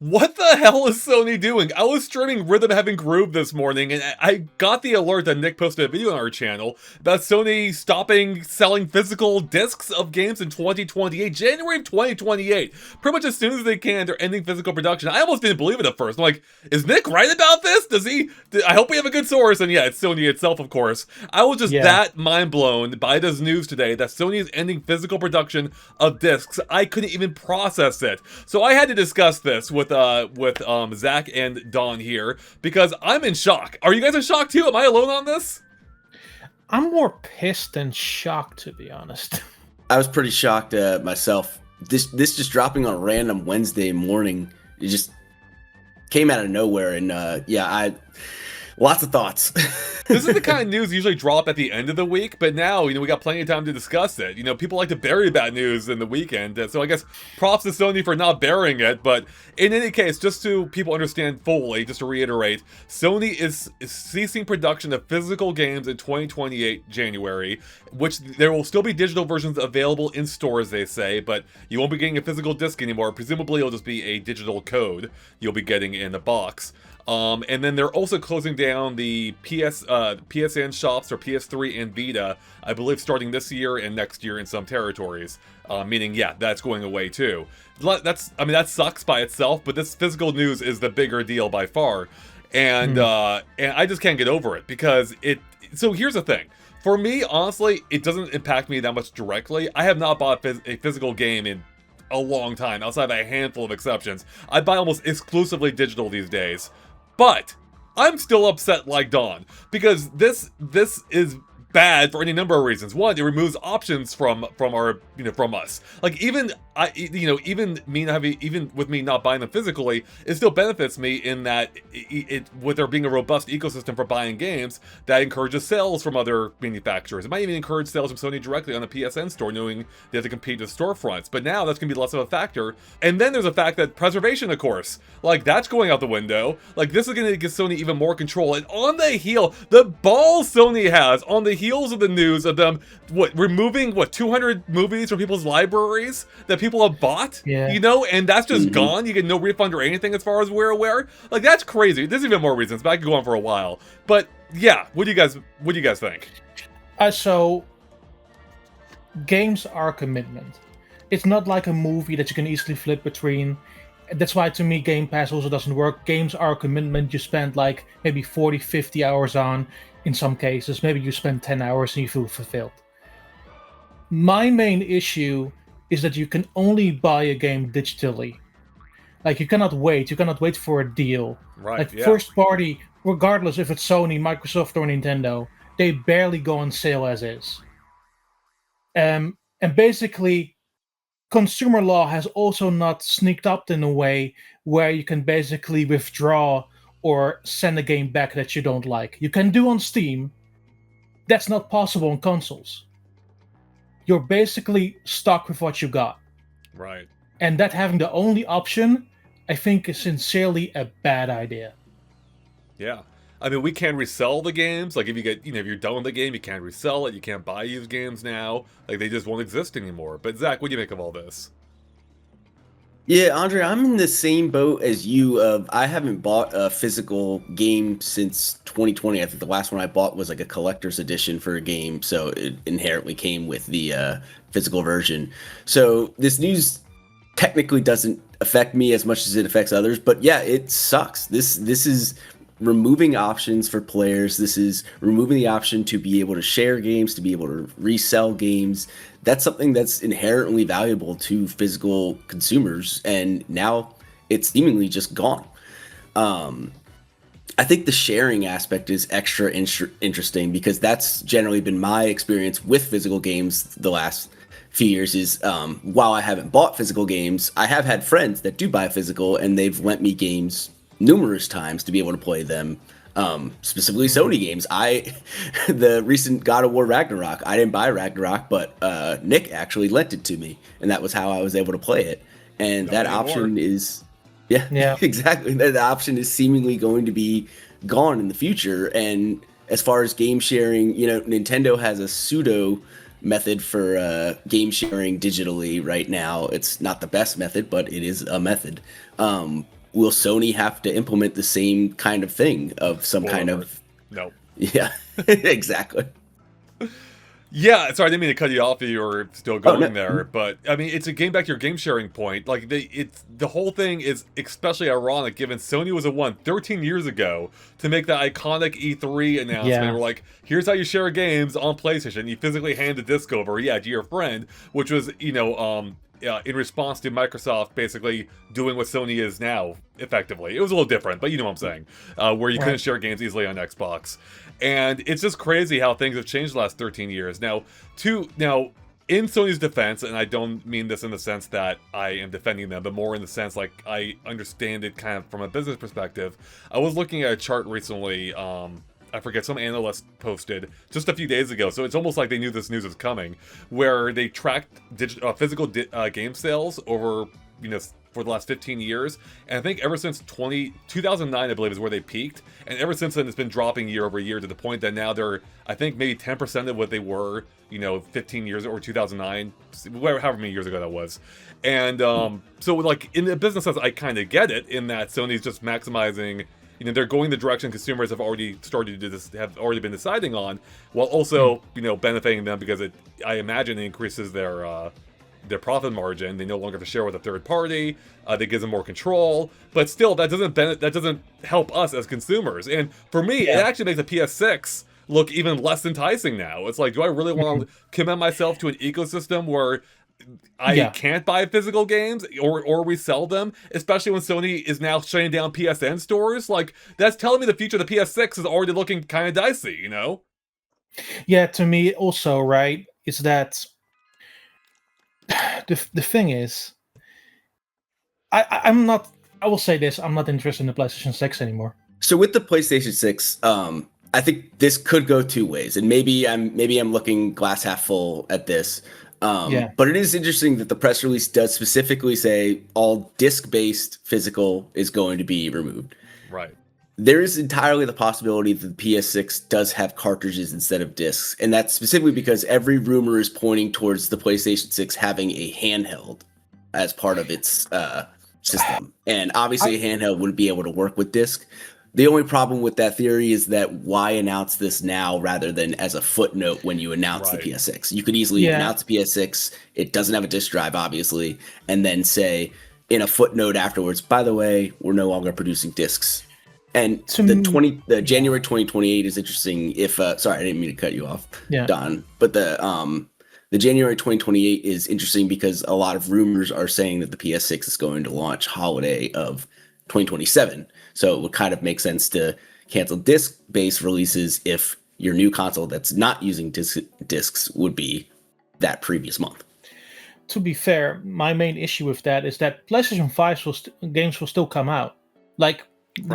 What the hell is Sony doing? I was streaming Rhythm Heaven Groove this morning, and I got the alert that Nick posted a video on our channel about Sony stopping selling physical discs of games in 2028, January of 2028. Pretty much as soon as they can, they're ending physical production. I almost didn't believe it at first. I'm like, is Nick right about this? I hope we have a good source. And yeah, it's Sony itself, of course. I was just that mind blown by this news today that Sony is ending physical production of discs. I couldn't even process it. So I had to discuss this with Zach and Don here because I'm in shock. Are you guys in shock too? Am I alone on this? I'm more pissed than shocked, to be honest. I was pretty shocked myself. This just dropping on a random Wednesday morning. It just came out of nowhere, and lots of thoughts. This is the kind of news usually drop at the end of the week, but now, we got plenty of time to discuss it. People like to bury bad news in the weekend, so I guess props to Sony for not burying it, but in any case, just so people understand fully, just to reiterate, Sony is ceasing production of physical games in 2028 January, which there will still be digital versions available in stores, they say, but you won't be getting a physical disc anymore. Presumably, it'll just be a digital code you'll be getting in the box. And then they're also closing down the PSN shops or PS3 and Vita, I believe starting this year and next year in some territories. Meaning, yeah, that's going away too. That sucks by itself, but this physical news is the bigger deal by far. And I just can't get over it because so here's the thing. For me, honestly, it doesn't impact me that much directly. I have not bought a physical game in a long time, outside of a handful of exceptions. I buy almost exclusively digital these days. But I'm still upset like Dawn because this is bad for any number of reasons. One, it removes options from us. Like even with me not buying them physically, it still benefits me in that with there being a robust ecosystem for buying games that encourages sales from other manufacturers. It might even encourage sales from Sony directly on the PSN store, knowing they have to compete with storefronts. But now that's gonna be less of a factor. And then there's the fact that preservation, of course, like that's going out the window. Like this is gonna give Sony even more control. And on the balls Sony has on the heels of the news of them removing 200 movies from people's libraries that people have bought, and that's just gone. You get no refund or anything as far as we're aware. Like that's crazy. There's even more reasons, but I could go on for a while. But yeah, what do you guys think? So games are a commitment. It's not like a movie that you can easily flip between. That's why to me Game Pass also doesn't work. Games are a commitment you spend like maybe 40, 50 hours on. In some cases, maybe you spend 10 hours and you feel fulfilled. My main issue is that you can only buy a game digitally. Like you cannot wait for a deal. Right. Like first party, regardless if it's Sony, Microsoft or Nintendo, they barely go on sale as is. And basically, consumer law has also not sneaked up in a way where you can basically withdraw or send a game back that you don't like. You can do on Steam. That's not possible on consoles. You're basically stuck with what you got. Right. And that having the only option, I think is sincerely a bad idea. Yeah. I mean, we can resell the games. Like if you get, if you're done with the game, you can't resell it. You can't buy used games now. Like they just won't exist anymore. But Zach, what do you make of all this? Yeah, Andre, I'm in the same boat as you. I haven't bought a physical game since 2020. I think the last one I bought was like a collector's edition for a game, so it inherently came with the physical version. So this news technically doesn't affect me as much as it affects others, but yeah, it sucks. This is removing options for players. This is removing the option to be able to share games, to be able to resell games. That's something that's inherently valuable to physical consumers, and now it's seemingly just gone. I think the sharing aspect is extra interesting because that's generally been my experience with physical games the last few years is while I haven't bought physical games, I have had friends that do buy physical, and they've lent me games numerous times to be able to play them. Specifically Sony games. The recent God of War Ragnarok, I didn't buy Ragnarok, but Nick actually lent it to me, and that was how I was able to play it. And that option is, yeah, exactly. That option is seemingly going to be gone in the future. And as far as game sharing, Nintendo has a pseudo method for game sharing digitally right now. It's not the best method, but it is a method. will Sony have to implement the same kind of thing of some kind of? No. Yeah, exactly. Yeah, sorry, I didn't mean to cut you off if you were still going no. there, but I mean, it's a game back to your game sharing point. Like, the whole thing is especially ironic given Sony was the one 13 years ago to make that iconic E3 announcement. Yeah. We're like, here's how you share games on PlayStation. You physically hand the disc over, to your friend, which was, in response to Microsoft basically doing what Sony is now, effectively. It was a little different, but you know what I'm saying. Where you couldn't share games easily on Xbox. And it's just crazy how things have changed the last 13 years. Now, in Sony's defense, and I don't mean this in the sense that I am defending them, but more in the sense like I understand it kind of from a business perspective. I was looking at a chart recently, I forget, some analyst posted just a few days ago, so it's almost like they knew this news was coming, where they tracked physical game sales over, for the last 15 years, and I think ever since 2009, I believe, is where they peaked, and ever since then it's been dropping year over year to the point that now they're, I think, maybe 10% of what they were, 15 years, or 2009, however many years ago that was. And so, like, in the business sense, I kind of get it, in that Sony's just maximizing, they're going the direction consumers have already started to have already been deciding on, while also, benefiting them because I imagine it increases their profit margin. They no longer have to share with a third party. That gives them more control. But still, that doesn't help us as consumers. And for me, it actually makes the PS6 look even less enticing now. It's like, do I really want to commit myself to an ecosystem where I can't buy physical games or resell them, especially when Sony is now shutting down PSN stores? Like, that's telling me the future of the PS6 is already looking kind of dicey, Yeah, to me also, right, is that the thing is, I'm not. I will say this: I'm not interested in the PlayStation 6 anymore. So with the PlayStation 6, I think this could go two ways, and maybe I'm looking glass half full at this. But it is interesting that the press release does specifically say all disc-based physical is going to be removed. Right. There is entirely the possibility that the PS6 does have cartridges instead of discs, and that's specifically because every rumor is pointing towards the PlayStation 6 having a handheld as part of its system. And obviously a handheld wouldn't be able to work with disc. The only problem with that theory is that why announce this now rather than as a footnote when you announce the PS6? You could easily announce the PS6, it doesn't have a disc drive, obviously, and then say in a footnote afterwards, by the way, we're no longer producing discs. And the January 2028 is interesting. If sorry, I didn't mean to cut you off, Don. But the January 2028 is interesting because a lot of rumors are saying that the PS6 is going to launch holiday of 2027. So it would kind of make sense to cancel disc-based releases if your new console that's not using discs would be that previous month. To be fair, my main issue with that is that PlayStation 5 games will still come out. Like,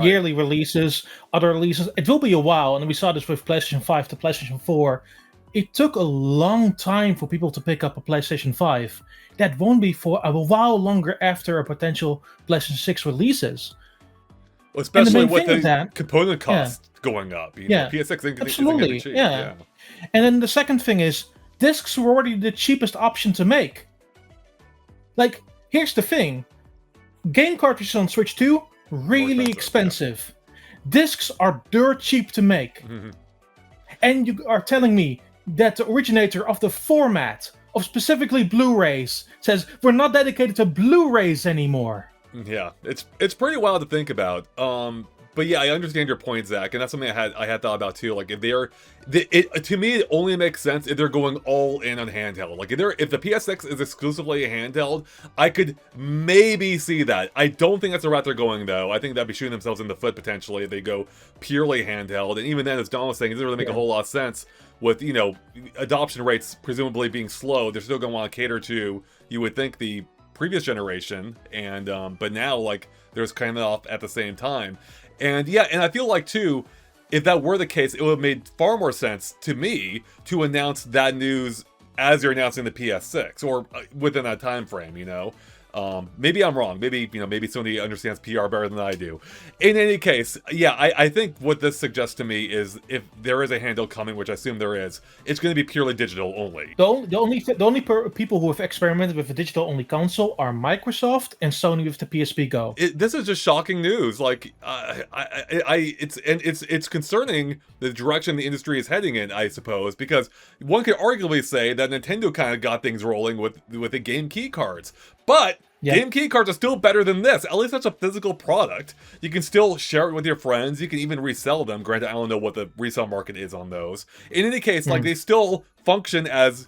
yearly releases, other releases. It will be a while, and we saw this with PlayStation 5 to PlayStation 4. It took a long time for people to pick up a PlayStation 5. That won't be for a while longer after a potential PlayStation 6 releases. Well, especially with the component cost going up. PS6 absolutely, isn't cheap. And then the second thing is, discs were already the cheapest option to make. Like, here's the thing. Game cartridges on Switch 2, really expensive. Discs are dirt cheap to make. And you are telling me that the originator of the format, of specifically Blu-rays, says we're not dedicated to Blu-rays anymore. Yeah, it's pretty wild to think about. But yeah, I understand your point, Zach, and that's something I had thought about too. Like, if to me, it only makes sense if they're going all in on handheld. Like, if the PS6 is exclusively a handheld, I could maybe see that. I don't think that's the route they're going, though. I think that'd be shooting themselves in the foot potentially if they go purely handheld. And even then, as Don was saying, it doesn't really make a whole lot of sense with adoption rates presumably being slow. They're still going to want to cater to, you would think, the previous generation, and but now, like, there's kind of off at the same time. And and I feel like too, if that were the case, it would have made far more sense to me to announce that news as you're announcing the PS6 or within that time frame, Maybe I'm wrong. Maybe maybe Sony understands PR better than I do. In any case, yeah, I think what this suggests to me is if there is a handle coming, which I assume there is, it's going to be purely digital only. The only people who have experimented with a digital only console are Microsoft and Sony with the PSP Go. This is just shocking news. Like, it's concerning the direction the industry is heading in, I suppose, because one could arguably say that Nintendo kind of got things rolling with the game key cards, but game key cards are still better than this. At least that's a physical product. You can still share it with your friends. You can even resell them. Granted, I don't know what the resale market is on those. In any case, like, they still function as,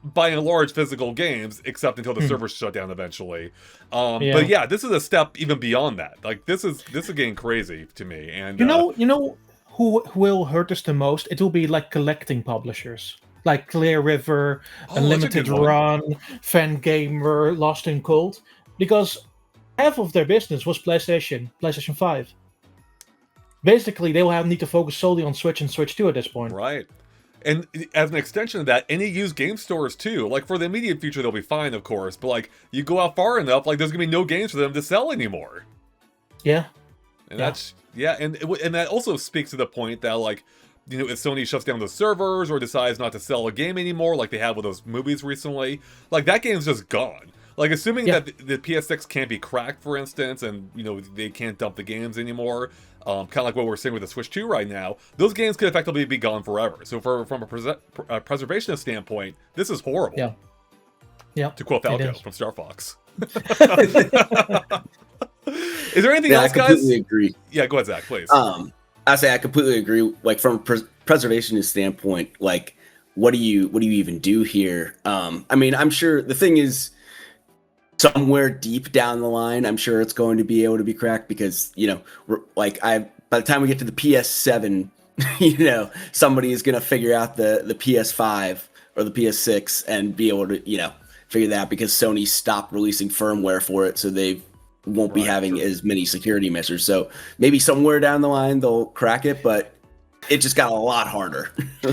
by and large, physical games, except until the servers shut down eventually. But yeah, this is a step even beyond that. Like, this is getting crazy to me. And you know who will hurt us the most? It will be like collecting publishers, like Clear River, Unlimited Run, Fangamer, Lost in Cold, because half of their business was PlayStation 5. Basically, they will need to focus solely on Switch and Switch 2 at this point. Right. And as an extension of that, any used game stores too. Like, for the immediate future, they'll be fine, of course. But like, you go out far enough, like, there's gonna be no games for them to sell anymore. Yeah. And that's and that also speaks to the point that, like, if Sony shuts down those servers or decides not to sell a game anymore, like they have with those movies recently, like, that game's just gone. Like, assuming that the PS6 can't be cracked, for instance, and they can't dump the games anymore. Kind of like what we're seeing with the Switch 2 right now, those games could effectively be gone forever. So from a preservationist standpoint, this is horrible. Yeah. To quote Falco from Star Fox. Is there anything else, guys? I completely agree. Yeah, go ahead, Zach, please. I completely agree. Like, from a preservationist standpoint, like, what do you even do here? I mean, I'm sure the thing is, somewhere deep down the line, I'm sure it's going to be able to be cracked because, by the time we get to the PS7, somebody is going to figure out the PS5 or the PS6 and be able to, figure that out, because Sony stopped releasing firmware for it. So they won't be having as many security measures. So maybe somewhere down the line, they'll crack it, but it just got a lot harder.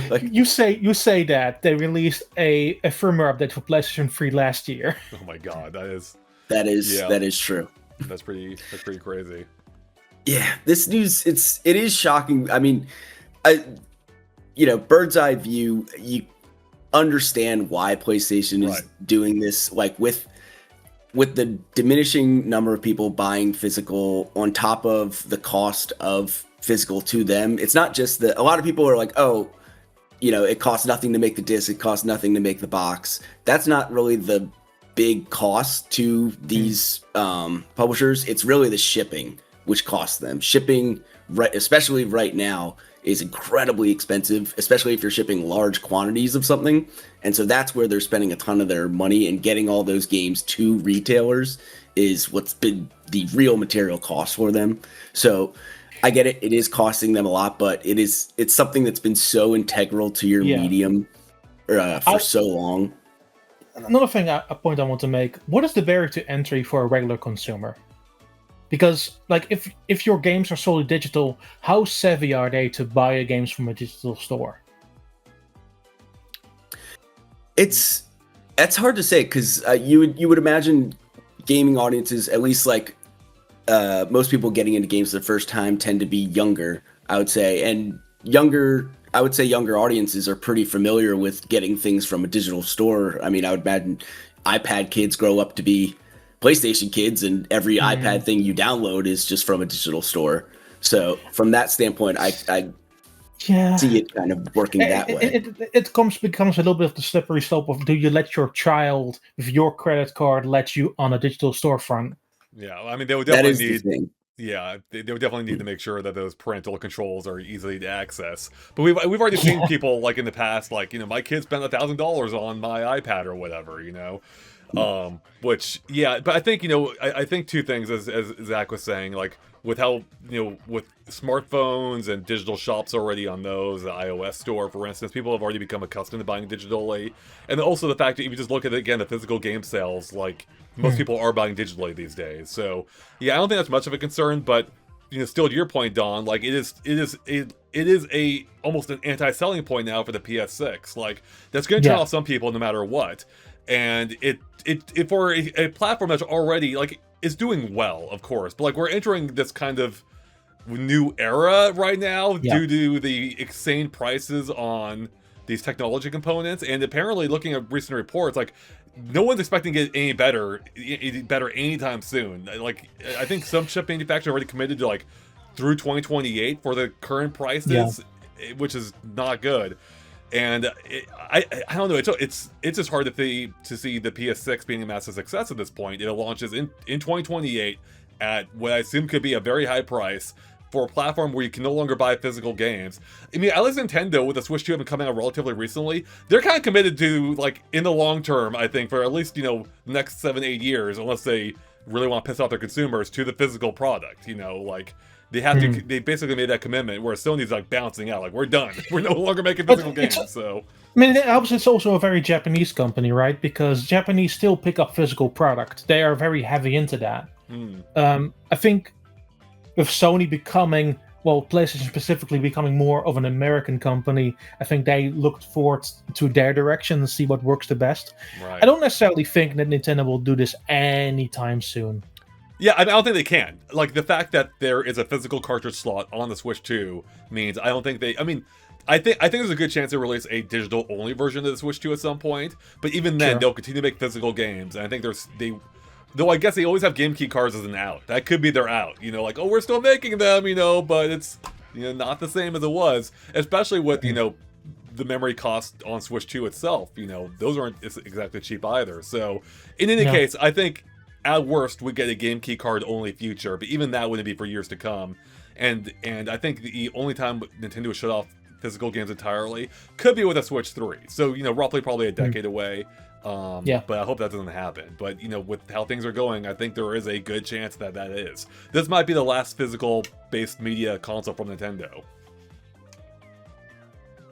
Like, you say that they released a firmware update for PlayStation 3 last year. Oh my god, that is true. That's pretty crazy. Yeah, this news, it is shocking. I mean, bird's eye view, you understand why PlayStation is doing this, like, with the diminishing number of people buying physical on top of the cost of physical to them. It's not just that a lot of people are like, oh, it costs nothing to make the disc, it costs nothing to make the box. That's not really the big cost to these publishers. It's really the shipping which costs them. Shipping, especially right now, is incredibly expensive, especially if you're shipping large quantities of something. And so that's where they're spending a ton of their money, and getting all those games to retailers is what's been the real material cost for them. So I get it. It is costing them a lot, but it's something that's been so integral to your medium for so long. Another thing, a point I want to make: what is the barrier to entry for a regular consumer? Because, like, if your games are solely digital, how savvy are they to buy games from a digital store? It's hard to say, because you would imagine gaming audiences, at least like most people getting into games for the first time, tend to be younger, I would say, and younger audiences are pretty familiar with getting things from a digital store. I mean, I would imagine iPad kids grow up to be PlayStation kids, and every iPad thing you download is just from a digital store. So from that standpoint, I see it kind of working that way. It becomes a little bit of the slippery slope of, do you let your child with your credit card let you on a digital storefront? Yeah, I mean, they would definitely need. Yeah, they would definitely need to make sure that those parental controls are easy to access. But we've already seen people, like, in the past, like, my kid spent $1,000 on my iPad or whatever, which, but I think, I think two things, as Zach was saying, like, with how, with smartphones and digital shops already on those, the iOS store, for instance, people have already become accustomed to buying digitally. And also the fact that if you just look at, again, the physical game sales, like, most people are buying digitally these days. So, yeah, I don't think that's much of a concern, but, still to your point, Don, like, it is almost an anti-selling point now for the PS6. Like, that's going to turn off some people no matter what. and it for a platform that's already like is doing well, of course, but like we're entering this kind of new era right now due to the insane prices on these technology components, and apparently looking at recent reports, like no one's expecting it any better anytime soon. Like I think some chip manufacturers already committed to like through 2028 for the current prices, which is not good. And I don't know. It's just hard to see the PS6 being a massive success at this point. It launches in 2028 at what I assume could be a very high price for a platform where you can no longer buy physical games. I mean, at least Nintendo with the Switch 2 having come out relatively recently, they're kind of committed to, like, in the long term, I think, for at least, you know, next 7-8 years, unless they really want to piss off their consumers, to the physical product, you know, like, they have to, they basically made that commitment, where Sony's, like, bouncing out, like, we're done. We're no longer making physical games, so... I mean, it's also a very Japanese company, right? Because Japanese still pick up physical product. They are very heavy into that. I think with Sony becoming, well, PlayStation specifically becoming more of an American company, I think they looked forward to their direction and see what works the best. Right. I don't necessarily think that Nintendo will do this anytime soon. Yeah, I don't think they can. Like, the fact that there is a physical cartridge slot on the Switch 2 means I don't think they... I mean, I think there's a good chance they release a digital-only version of the Switch 2 at some point, but even then, they'll continue to make physical games, and I think though I guess they always have game key cards as an out. That could be their out. You know, like, oh, we're still making them, you know, but it's, you know, not the same as it was. Especially with, you know, the memory cost on Switch 2 itself. You know, those aren't exactly cheap either. So, in any case, I think, at worst, we get a game key card only future. But even that wouldn't be for years to come. And I think the only time Nintendo would shut off physical games entirely could be with a Switch 3. So, you know, roughly probably a decade away. But I hope that doesn't happen. But, you know, with how things are going, I think there is a good chance that is. This might be the last physical-based media console from Nintendo.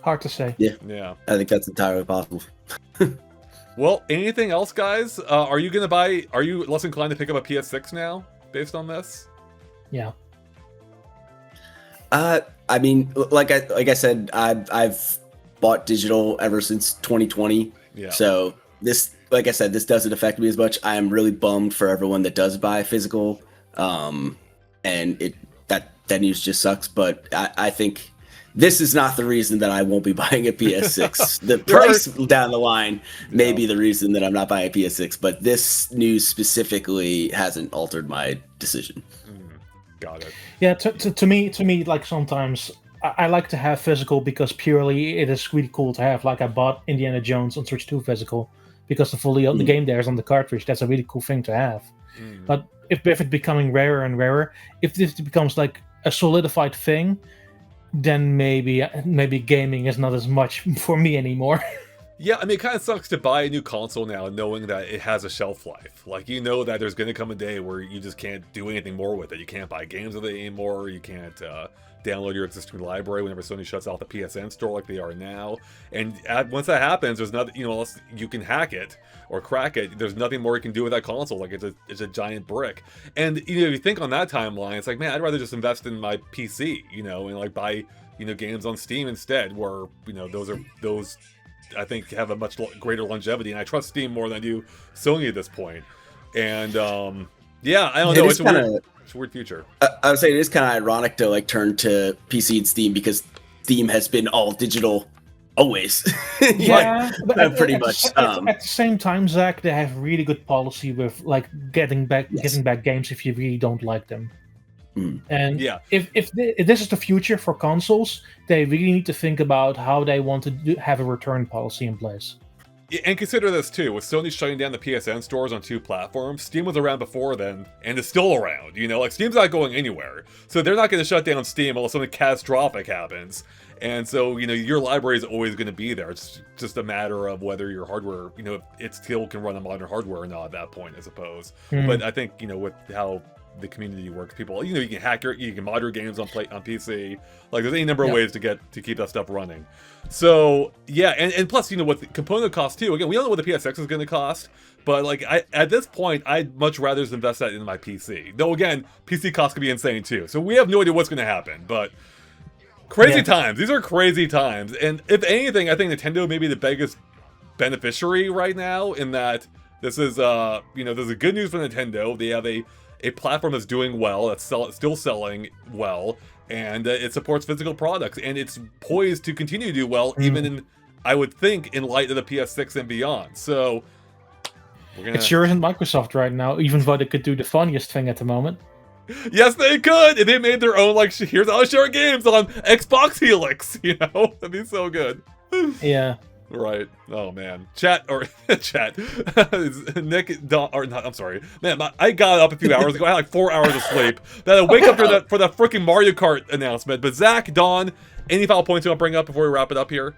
Hard to say. Yeah. I think that's entirely possible. Well, anything else, guys? Are you less inclined to pick up a PS6 now, based on this? Yeah. I mean, like I said, I've bought digital ever since 2020. Yeah. So this, like I said, this doesn't affect me as much. I am really bummed for everyone that does buy physical, and that news just sucks. But I think this is not the reason that I won't be buying a PS6. The price down the line may be the reason that I'm not buying a PS6, but this news specifically hasn't altered my decision. Got it. Yeah, to me, like sometimes I like to have physical because purely it is really cool to have. Like I bought Indiana Jones on Switch 2 physical because the game there is on the cartridge. That's a really cool thing to have. But if it's becoming rarer and rarer, if this becomes like a solidified thing, then maybe gaming is not as much for me anymore. Yeah, I mean, it kind of sucks to buy a new console now knowing that it has a shelf life. Like, you know that there's going to come a day where you just can't do anything more with it. You can't buy games with it anymore. You can't download your existing library whenever Sony shuts off the PSN store like they are now. And once that happens, there's nothing, you know, unless you can hack it or crack it, there's nothing more you can do with that console. Like, it's a giant brick. And, you know, if you think on that timeline, it's like, man, I'd rather just invest in my PC, you know, and like buy, you know, games on Steam instead, where, you know, those I think have a much greater longevity, and I trust Steam more than I do Sony at this point. And yeah, I don't know. It's a weird future. I would say it is kind of ironic to like turn to PC and Steam because Steam has been all digital always. Yeah, like, pretty much. At the same time, Zach, they have really good policy with like getting back games if you really don't like them. And if this is the future for consoles, they really need to think about how they want to have a return policy in place. And consider this too, with Sony shutting down the PSN stores on 2 platforms, Steam was around before then, and is still around, you know, like Steam's not going anywhere. So they're not going to shut down Steam unless something catastrophic happens. And so, you know, your library is always going to be there. It's just a matter of whether your hardware, you know, it still can run on modern hardware or not at that point, I suppose. But I think, you know, with how the community works, people, you know, you can hack you can mod your games on PC. Like, there's any number of ways to keep that stuff running. So yeah, and plus, you know, what the component costs too. Again, we don't know what the PSX is going to cost, but like at this point, I'd much rather just invest that in my PC. Though again, PC costs could be insane too. So we have no idea what's going to happen. But crazy times. These are crazy times. And if anything, I think Nintendo may be the biggest beneficiary right now in that this is, you know, there's a good news for Nintendo. They have a platform that's doing well, that's still selling well, and it supports physical products, and it's poised to continue to do well, even in, I would think, in light of the PS6 and beyond. So, it sure isn't Microsoft right now, even though they could do the funniest thing at the moment. Yes, they could! And they made their own, like, here's how to share games on Xbox Helix, you know? That'd be so good. Yeah. Right. Oh, man. Chat. Nick, Don, or not, I'm sorry. Man, I got up a few hours ago. I had like 4 hours of sleep. Then I wake up for the freaking Mario Kart announcement. But Zach, Don, any final points you want to bring up before we wrap it up here?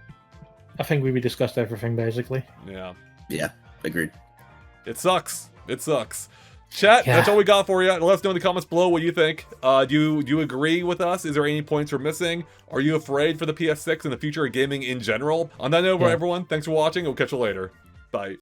I think we discussed everything, basically. Yeah. Yeah, agreed. It sucks. It sucks. Chat, that's all we got for you. Let us know in the comments below what you think. Do you agree with us? Is there any points we're missing? Are you afraid for the PS6 and the future of gaming in general? On that note, everyone, thanks for watching. We'll catch you later. Bye.